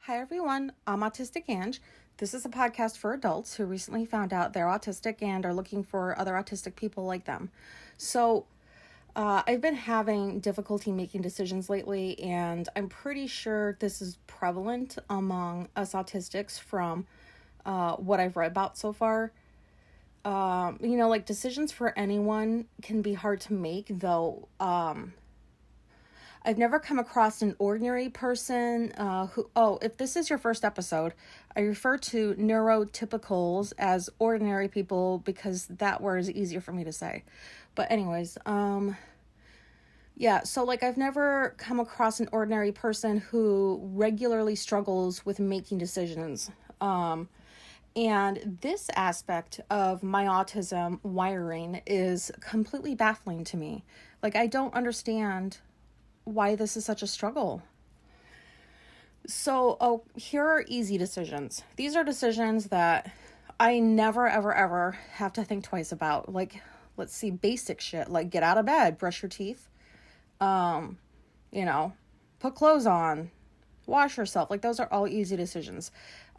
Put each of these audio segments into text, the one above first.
Hi everyone, I'm Autistic Ange. This is a podcast for adults who recently found out they're autistic and are looking for other autistic people like them. I've been having difficulty making decisions lately, and I'm pretty sure this is prevalent among us autistics from what I've read about so far. Decisions for anyone can be hard to make, though. I've never come across an ordinary person if this is your first episode, I refer to neurotypicals as ordinary people because that word is easier for me to say. But anyways, I've never come across an ordinary person who regularly struggles with making decisions. And this aspect of my autism wiring is completely baffling to me. I don't understand why this is such a struggle. So, here are easy decisions. These are decisions that I never, ever, ever have to think twice about. Let's see, basic shit, like get out of bed, brush your teeth, put clothes on, wash yourself. Those are all easy decisions.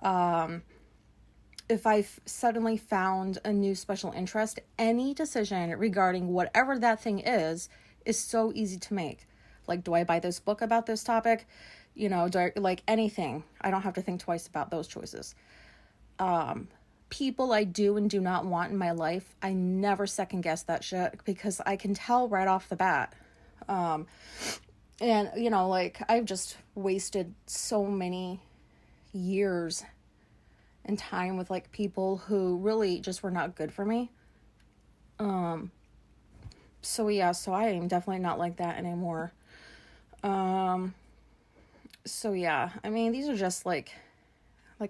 If I've suddenly found a new special interest, any decision regarding whatever that thing is so easy to make. Do I buy this book about this topic? Do I, anything. I don't have to think twice about those choices. People I do and do not want in my life, I never second guess that shit because I can tell right off the bat. I've just wasted so many years and time with people who really just were not good for me. So I am definitely not like that anymore. These are just like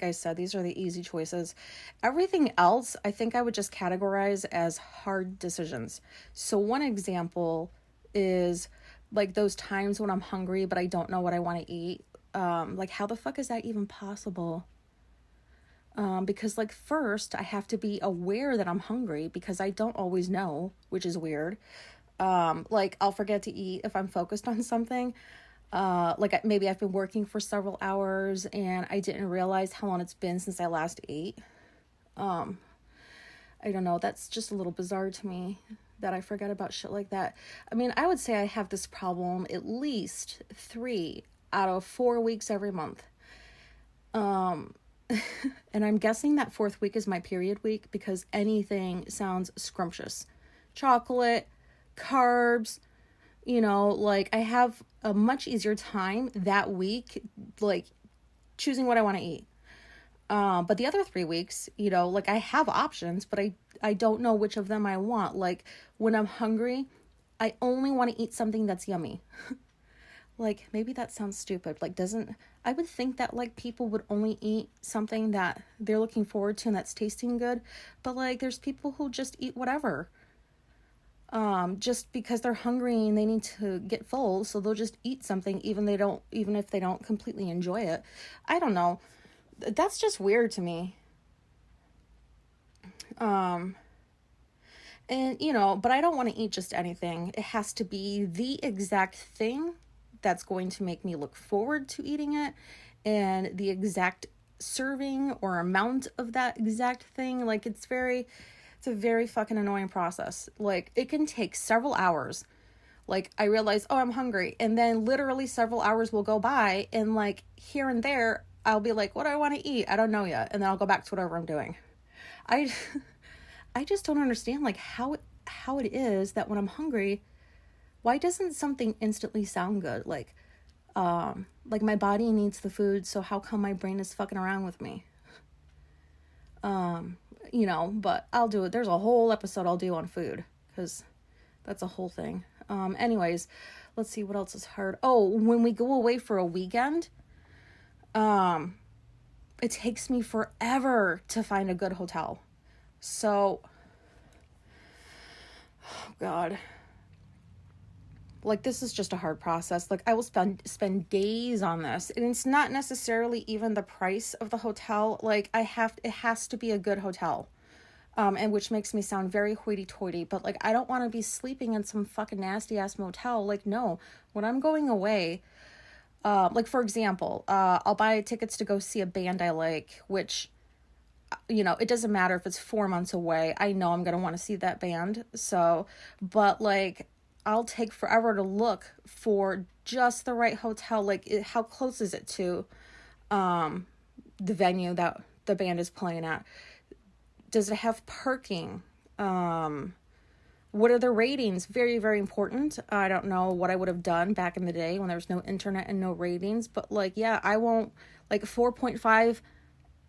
I said, these are the easy choices. Everything else, I think I would just categorize as hard decisions. So one example is those times when I'm hungry, but I don't know what I want to eat. How the fuck is that even possible? Because first I have to be aware that I'm hungry because I don't always know, which is weird. I'll forget to eat if I'm focused on something. Maybe I've been working for several hours and I didn't realize how long it's been since I last ate. I don't know. That's just a little bizarre to me that I forget about shit like that. I would say I have this problem at least 3 out of 4 weeks every month. And I'm guessing that 4th week is my period week because anything sounds scrumptious. Chocolate, carbs, I have a much easier time that week, choosing what I want to eat. But the other 3 weeks, I have options, but I don't know which of them I want. When I'm hungry, I only want to eat something that's yummy. Maybe that sounds stupid. I would think that people would only eat something that they're looking forward to and that's tasting good. But there's people who just eat whatever. Just because they're hungry and they need to get full, so they'll just eat something even if they don't completely enjoy it. I don't know. That's just weird to me. But I don't want to eat just anything. It has to be the exact thing that's going to make me look forward to eating it, and the exact serving or amount of that exact thing. It's a very fucking annoying process. It can take several hours. I realize, I'm hungry. And then literally several hours will go by. And here and there, I'll be what do I want to eat? I don't know yet. And then I'll go back to whatever I'm doing. I just don't understand how it is that when I'm hungry, why doesn't something instantly sound good? My body needs the food. So how come my brain is fucking around with me? But I'll do it. There's a whole episode I'll do on food because that's a whole thing. Anyways, let's see what else is hard. When we go away for a weekend, it takes me forever to find a good hotel. So, oh God, this is just a hard process. I will spend days on this, and it's not necessarily even the price of the hotel. It has to be a good hotel. And which makes me sound very hoity-toity, but I don't want to be sleeping in some fucking nasty ass motel. No, when I'm going away, Like for example, I'll buy tickets to go see a band I like, which, it doesn't matter if it's 4 months away. I know I'm going to want to see that band. So, but like, I'll take forever to look for just the right hotel. Like, how close is it to the venue that the band is playing at? Does it have parking? What are the ratings? Very, very important. I don't know what I would have done back in the day when there was no internet and no ratings, but like, yeah, I won't, like 4.5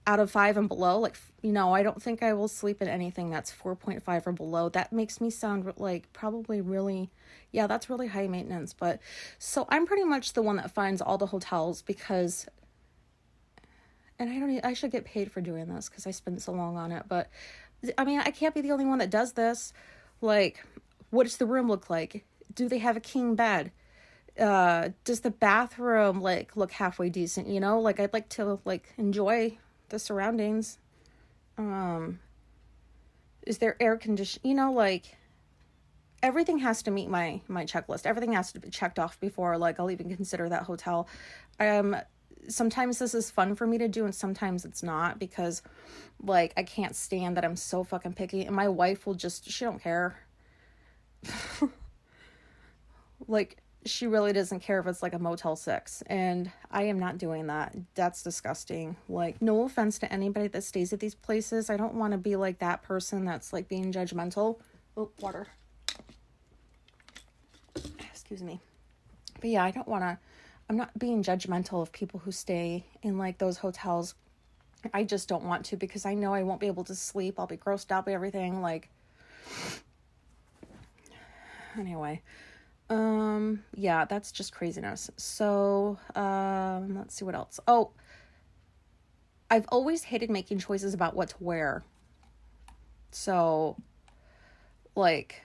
out of 5 and below. Like, I don't think I will sleep in anything that's 4.5 or below. That makes me sound like probably really, yeah, that's really high maintenance. But so I'm pretty much the one that finds all the hotels because, and I should get paid for doing this because I spend so long on it. But I mean, I can't be the only one that does this. Like, what does the room look like? Do they have a king bed? Does the bathroom like look halfway decent? Like I'd like to like enjoy the surroundings. Is there air condition? Like everything has to meet my checklist. Everything has to be checked off before like I'll even consider that hotel. Sometimes this is fun for me to do and sometimes it's not because like I can't stand that I'm so fucking picky and my wife will she don't care. Like she really doesn't care if it's like a Motel 6 and I am not doing that. That's disgusting. Like no offense to anybody that stays at these places. I don't want to be like that person that's like being judgmental. Oh, water. Excuse me. But yeah, I'm not being judgmental of people who stay in like those hotels. I just don't want to because I know I won't be able to sleep. I'll be grossed out by everything. Like, anyway, yeah, that's just craziness. So, let's see what else. Oh, I've always hated making choices about what to wear. So, like,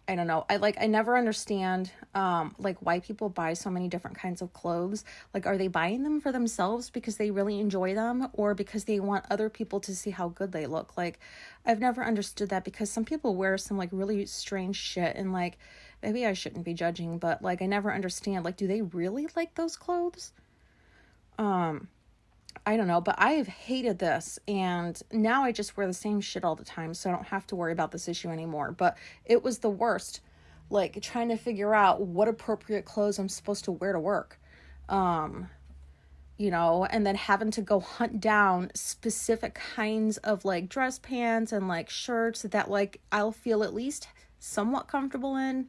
I don't know. I never understand, like why people buy so many different kinds of clothes. Like, are they buying them for themselves because they really enjoy them or because they want other people to see how good they look? Like, I've never understood that because some people wear some like really strange shit and like, maybe I shouldn't be judging, but like, I never understand, like, do they really like those clothes? I don't know, but I've hated this and now I just wear the same shit all the time so I don't have to worry about this issue anymore. But it was the worst, like trying to figure out what appropriate clothes I'm supposed to wear to work. And then having to go hunt down specific kinds of like dress pants and like shirts that like I'll feel at least somewhat comfortable in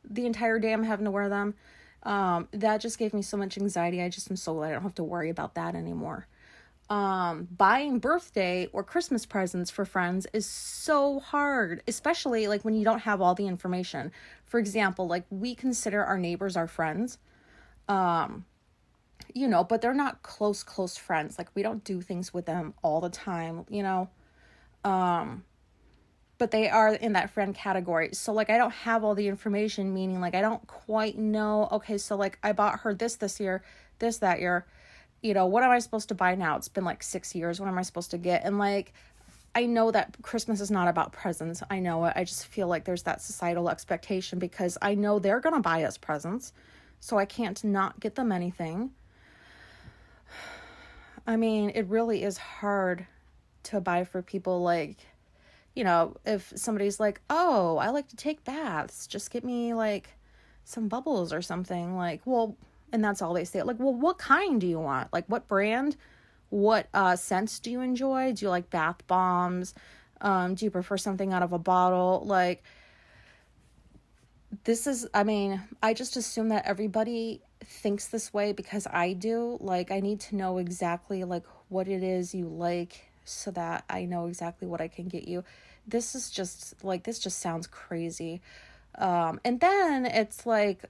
the entire day I'm having to wear them. That just gave me so much anxiety. I just am so glad I don't have to worry about that anymore. Buying birthday or Christmas presents for friends is so hard, especially like when you don't have all the information. For example, like we consider our neighbors our friends, but they're not close friends. Like we don't do things with them all the time, but they are in that friend category. So like, I don't have all the information, meaning like, I don't quite know, okay, so like I bought her this year, this, that year, what am I supposed to buy now? It's been like 6 years. What am I supposed to get? And like, I know that Christmas is not about presents. I know it. I just feel like there's that societal expectation because I know they're going to buy us presents. So I can't not get them anything. I mean, it really is hard to buy for people like, if somebody's like, oh, I like to take baths, just get me like some bubbles or something, like, well, and that's all they say. Like, well, what kind do you want? Like, what brand? What scents do you enjoy? Do you like bath bombs? Do you prefer something out of a bottle? Like, I just assume that everybody thinks this way because I do. Like, I need to know exactly like what it is you like so that I know exactly what I can get you. This just sounds crazy. And then it's like,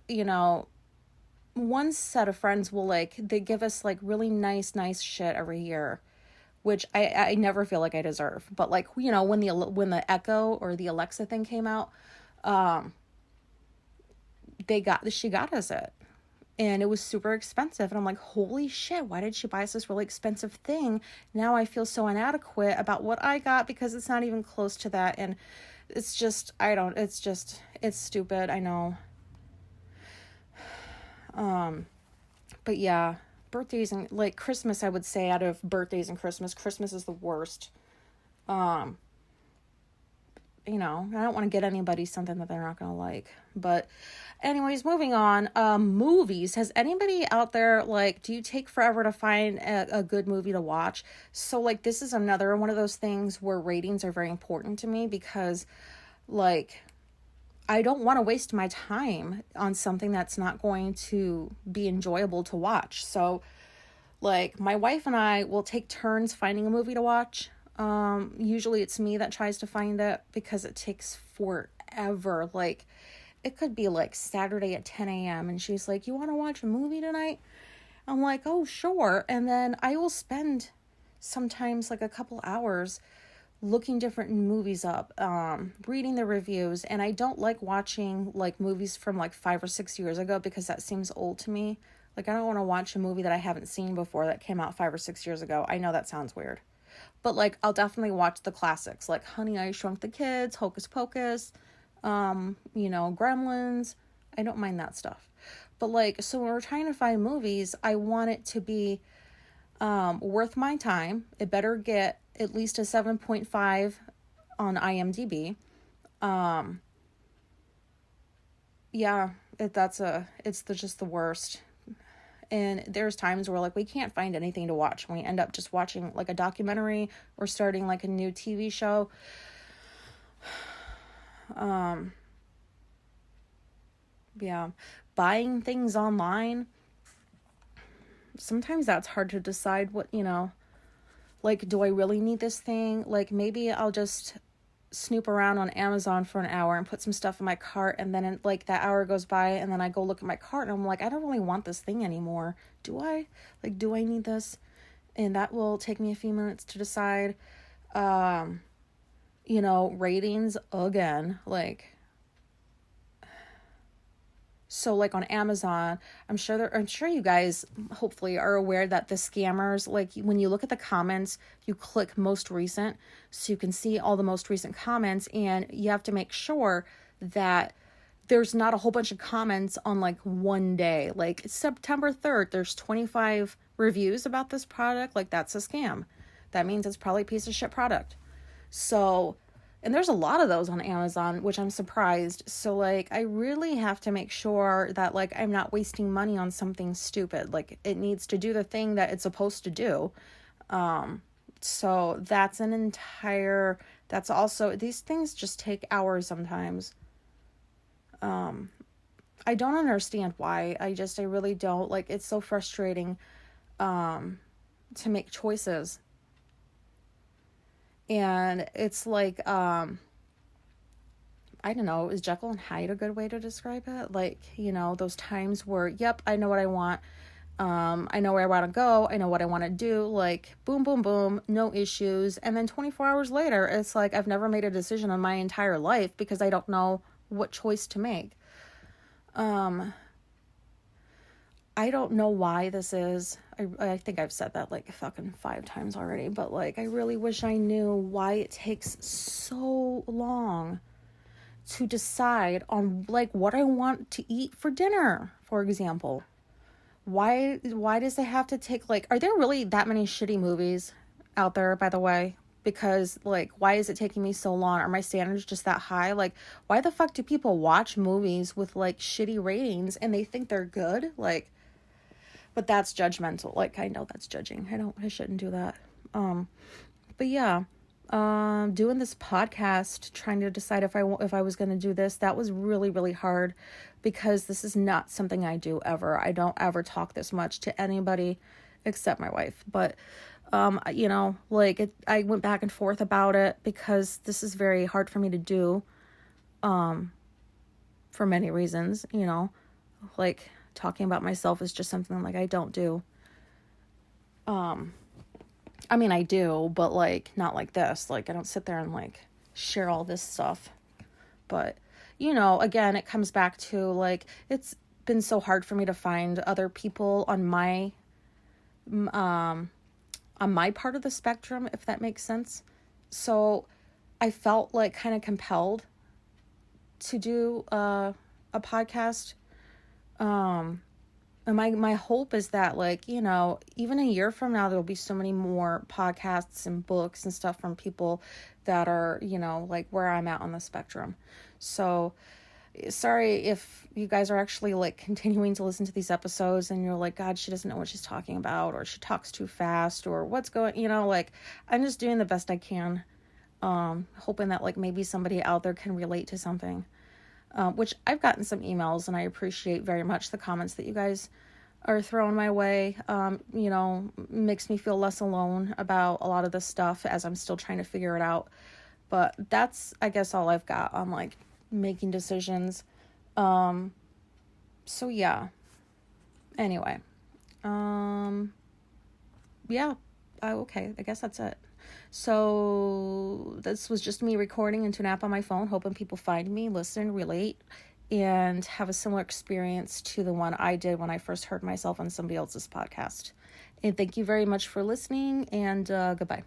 one set of friends will like, they give us like really nice shit every year, which I never feel like I deserve. But like, when the Echo or the Alexa thing came out, she got us it. And it was super expensive. And I'm like, holy shit, why did she buy us this really expensive thing? Now I feel so inadequate about what I got because it's not even close to that. And it's just, it's stupid. I know. But yeah, birthdays and like Christmas, I would say out of birthdays and Christmas is the worst. Um, I don't want to get anybody something that they're not going to like. But anyways, moving on. Movies. Has anybody out there, like, do you take forever to find a good movie to watch? So, like, this is another one of those things where ratings are very important to me because, like, I don't want to waste my time on something that's not going to be enjoyable to watch. So, like, my wife and I will take turns finding a movie to watch. Usually it's me that tries to find it because it takes forever. Like, it could be like Saturday at 10 a.m. and she's like, "You want to watch a movie tonight?" I'm like, "Oh, sure." And then I will spend sometimes like a couple hours looking different movies up, reading the reviews. And I don't like watching like movies from like 5 or 6 years ago because that seems old to me. Like, I don't want to watch a movie that I haven't seen before that came out 5 or 6 years ago. I know that sounds weird. But, like, I'll definitely watch the classics, like Honey, I Shrunk the Kids, Hocus Pocus, Gremlins. I don't mind that stuff. But, like, so when we're trying to find movies, I want it to be worth my time. It better get at least a 7.5 on IMDb. Yeah, it's just the worst. And there's times where, like, we can't find anything to watch. We end up just watching, like, a documentary or starting, like, a new TV show. Yeah. Buying things online. Sometimes that's hard to decide what, like, do I really need this thing? Like, maybe I'll just snoop around on Amazon for an hour and put some stuff in my cart, and then like that hour goes by and then I go look at my cart and I'm like, I don't really want this thing anymore. Do I need this? And that will take me a few minutes to decide. Ratings again, like, so like on Amazon, I'm sure you guys hopefully are aware that the scammers, like, when you look at the comments, you click most recent so you can see all the most recent comments, and you have to make sure that there's not a whole bunch of comments on like one day. Like September 3rd, there's 25 reviews about this product. Like, that's a scam. That means it's probably a piece of shit product. So, and there's a lot of those on Amazon, which I'm surprised. So, like, I really have to make sure that, like, I'm not wasting money on something stupid. Like, it needs to do the thing that it's supposed to do. So that's that's also, these things just take hours sometimes. I don't understand why. I really don't. Like, it's so frustrating, to make choices. And it's like, I don't know, is Jekyll and Hyde a good way to describe it? Like, those times where, yep, I know what I want. I know where I want to go. I know what I want to do. Like, boom, boom, boom, no issues. And then 24 hours later, it's like I've never made a decision in my entire life because I don't know what choice to make. I don't know why this is. I think I've said that like fucking 5 times already, but like, I really wish I knew why it takes so long to decide on like what I want to eat for dinner, for example. Why does it have to take, like, are there really that many shitty movies out there, by the way? Because, like, why is it taking me so long? Are my standards just that high? Like, why the fuck do people watch movies with like shitty ratings and they think they're good? Like, but that's judgmental. Like, I know that's judging. I shouldn't do that. But yeah, doing this podcast, trying to decide if I was going to do this, that was really, really hard because this is not something I do ever. I don't ever talk this much to anybody except my wife. But, I went back and forth about it because this is very hard for me to do, for many reasons, like, talking about myself is just something like I don't do. I mean, I do, but like, not like this. Like, I don't sit there and like share all this stuff. But, again, it comes back to like, it's been so hard for me to find other people on my part of the spectrum, if that makes sense. So I felt like kind of compelled to do a podcast. And my hope is that, like, you know, even a year from now, there'll be so many more podcasts and books and stuff from people that are, you know, like where I'm at on the spectrum. So sorry if you guys are actually like continuing to listen to these episodes and you're like, God, she doesn't know what she's talking about, or she talks too fast, or what's going, you know, like, I'm just doing the best I can, hoping that like maybe somebody out there can relate to something, which I've gotten some emails and I appreciate very much the comments that you guys are throwing my way. You know, makes me feel less alone about a lot of this stuff as I'm still trying to figure it out. But that's, I guess, all I've got on like making decisions. So yeah. Anyway. Yeah. Okay. I guess that's it. So this was just me recording into an app on my phone, hoping people find me, listen, relate, and have a similar experience to the one I did when I first heard myself on somebody else's podcast. And thank you very much for listening, and goodbye.